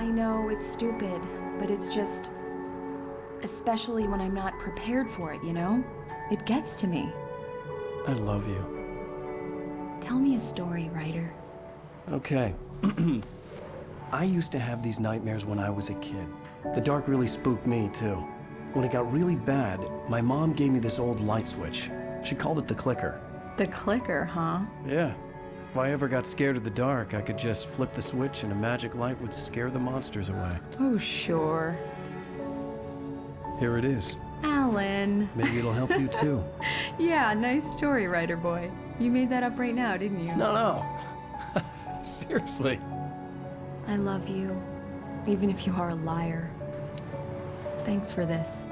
I know it's stupid, but it's just... especially when I'm not prepared for it, you know? It gets to me. I love you. Tell me a story, writer. Okay. I used to have these nightmares when I was a kid. The dark really spooked me, too. When it got really bad, my mom gave me this old light switch. She called it the clicker. The clicker, huh? Yeah. If I ever got scared of the dark, I could just flip the switch and a magic light would scare the monsters away. Oh, sure. Here it is. Alan. Maybe it'll help you, too. Yeah, nice story, writer boy. You made that up right now, didn't you? No. Seriously. I love you, even if you are a liar. Thanks for this.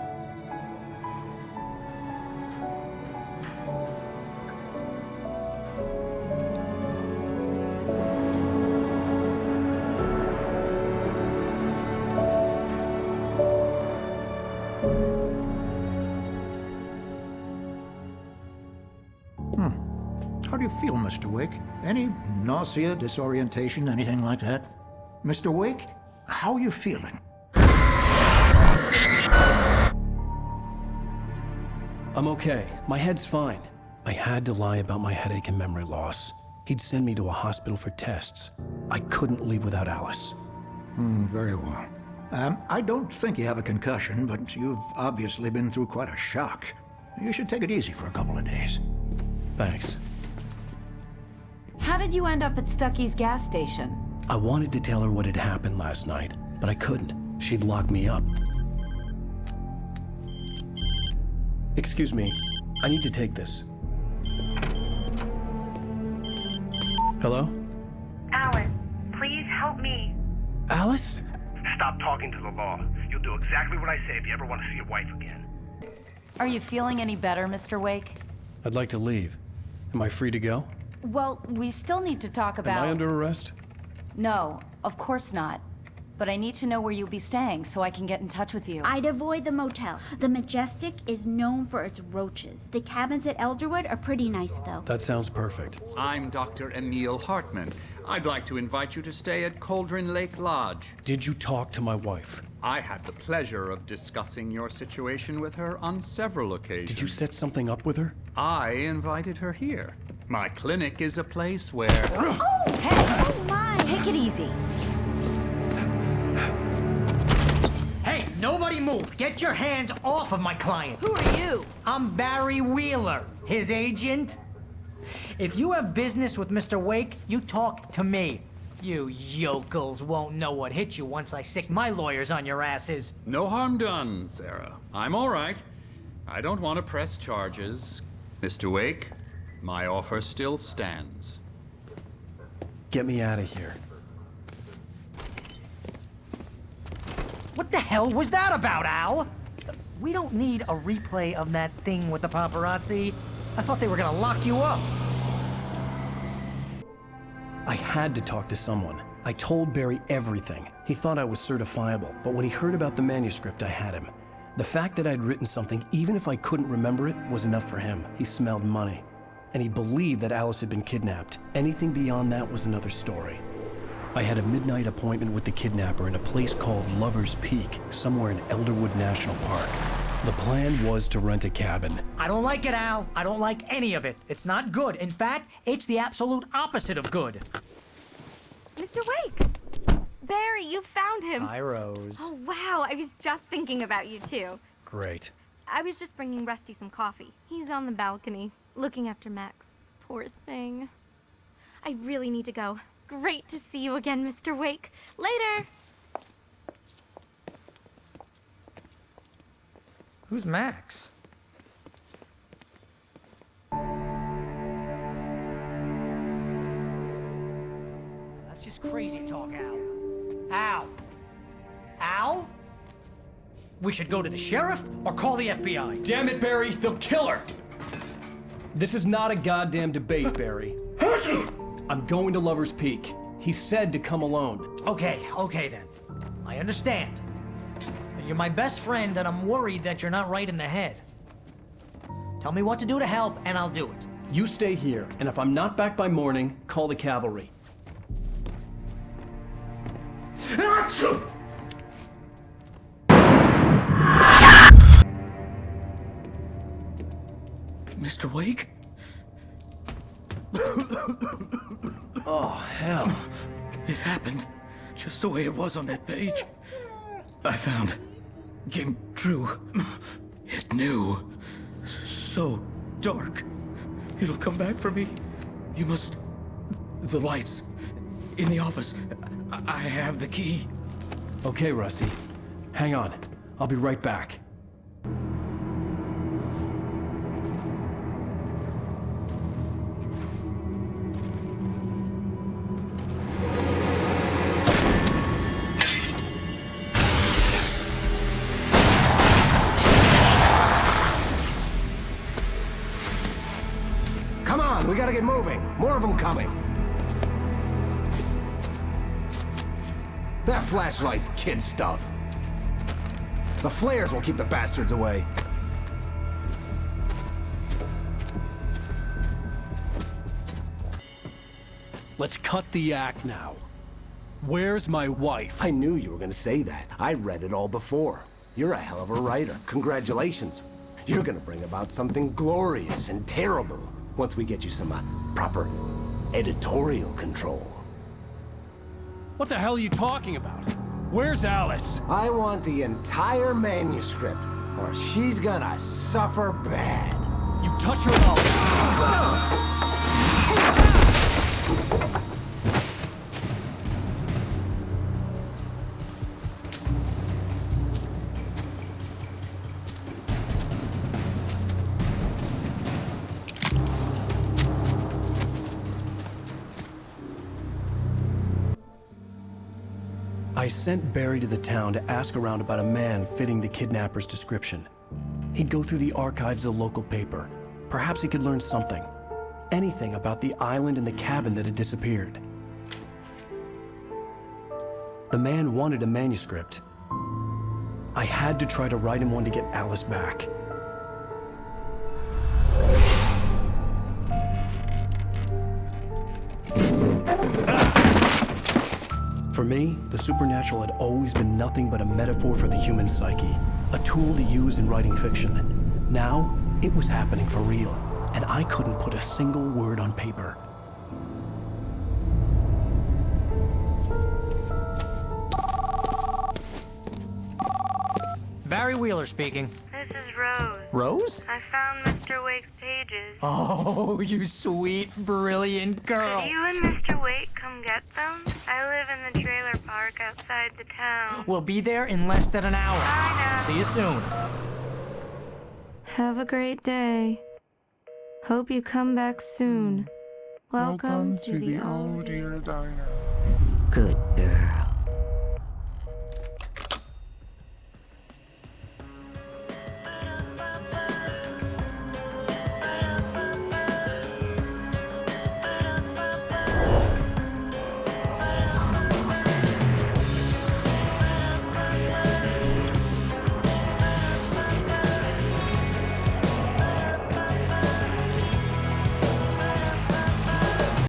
How do you feel, Mr. Wake? Any nausea, disorientation, anything like that? Mr. Wake, how are you feeling? I'm okay. My head's fine. I had to lie about my headache and memory loss. He'd send me to a hospital for tests. I couldn't leave without Alice. Very well. I don't think you have a concussion, but you've obviously been through quite a shock. You should take it easy for a couple of days. Thanks. How did you end up at Stucky's gas station? I wanted to tell her what had happened last night, but I couldn't. She'd locked me up. Excuse me, I need to take this. Hello? Alan, please help me. Alice? Stop talking to the law. You'll do exactly what I say if you ever want to see your wife again. Are you feeling any better, Mr. Wake? I'd like to leave. Am I free to go? Well, we still need to talk about... Am I under arrest? No, of course not. But I need to know where you'll be staying so I can get in touch with you. I'd avoid the motel. The Majestic is known for its roaches. The cabins at Elderwood are pretty nice, though. That sounds perfect. I'm Dr. Emil Hartman. I'd like to invite you to stay at Cauldron Lake Lodge. Did you talk to my wife? I had the pleasure of discussing your situation with her on several occasions. Did you set something up with her? I invited her here. My clinic is a place where... Oh! Hey! Oh, my! Take it easy. Hey, nobody move! Get your hands off of my client! Who are you? I'm Barry Wheeler, his agent. If you have business with Mr. Wake, you talk to me. You yokels won't know what hit you once I sick my lawyers on your asses. No harm done, Sarah. I'm all right. I don't want to press charges. Mr. Wake, my offer still stands. Get me out of here. What the hell was that about, Al? We don't need a replay of that thing with the paparazzi. I thought they were gonna lock you up. I had to talk to someone. I told Barry everything. He thought I was certifiable, but when he heard about the manuscript, I had him. The fact that I'd written something, even if I couldn't remember it, was enough for him. He smelled money. And he believed that Alice had been kidnapped. Anything beyond that was another story. I had a midnight appointment with the kidnapper in a place called Lover's Peak, somewhere in Elderwood National Park. The plan was to rent a cabin. I don't like it, Al. I don't like any of it. It's not good. In fact, it's the absolute opposite of good. Mr. Wake! Barry, you found him! Hi, Rose. Oh, wow. I was just thinking about you, too. Great. I was just bringing Rusty some coffee. He's on the balcony, looking after Max. Poor thing. I really need to go. Great to see you again, Mr. Wake. Later! Who's Max? That's just crazy talk, Al. Al! Al? We should go to the sheriff or call the FBI. Damn it, Barry, they'll kill her! This is not a goddamn debate, Barry. I'm going to Lover's Peak. He said to come alone. Okay then. I understand. You're my best friend, and I'm worried that you're not right in the head. Tell me what to do to help, and I'll do it. You stay here, and if I'm not back by morning, call the cavalry. Mr. Wake? Oh, hell. It happened just the way it was on that page. I found. Came true. It knew. So dark. It'll come back for me. You must. The lights. In the office. I have the key. Okay, Rusty. Hang on. I'll be right back. Come on, we gotta get moving. More of them coming. That flashlight's kid stuff. The flares will keep the bastards away. Let's cut the act now. Where's my wife? I knew you were gonna say that. I read it all before. You're a hell of a writer. Congratulations. You're gonna bring about something glorious and terrible once we get you some proper editorial control. What the hell are you talking about? Where's Alice? I want the entire manuscript, or she's gonna suffer bad. You touch her out. I sent Barry to the town to ask around about a man fitting the kidnapper's description. He'd go through the archives of the local paper. Perhaps he could learn something. Anything about the island and the cabin that had disappeared. The man wanted a manuscript. I had to try to write him one to get Alice back. For me, the supernatural had always been nothing but a metaphor for the human psyche, a tool to use in writing fiction. Now, it was happening for real, and I couldn't put a single word on paper. Barry Wheeler speaking. This is Rose. Rose? I found Mr. Wake's pages. Oh, you sweet, brilliant girl. Could you and Mr. Wake come get them? I live in the trailer park outside the town. We'll be there in less than an hour. Bye now. See you soon. Have a great day. Hope you come back soon. Welcome to the Old Dear Diner. Good girl.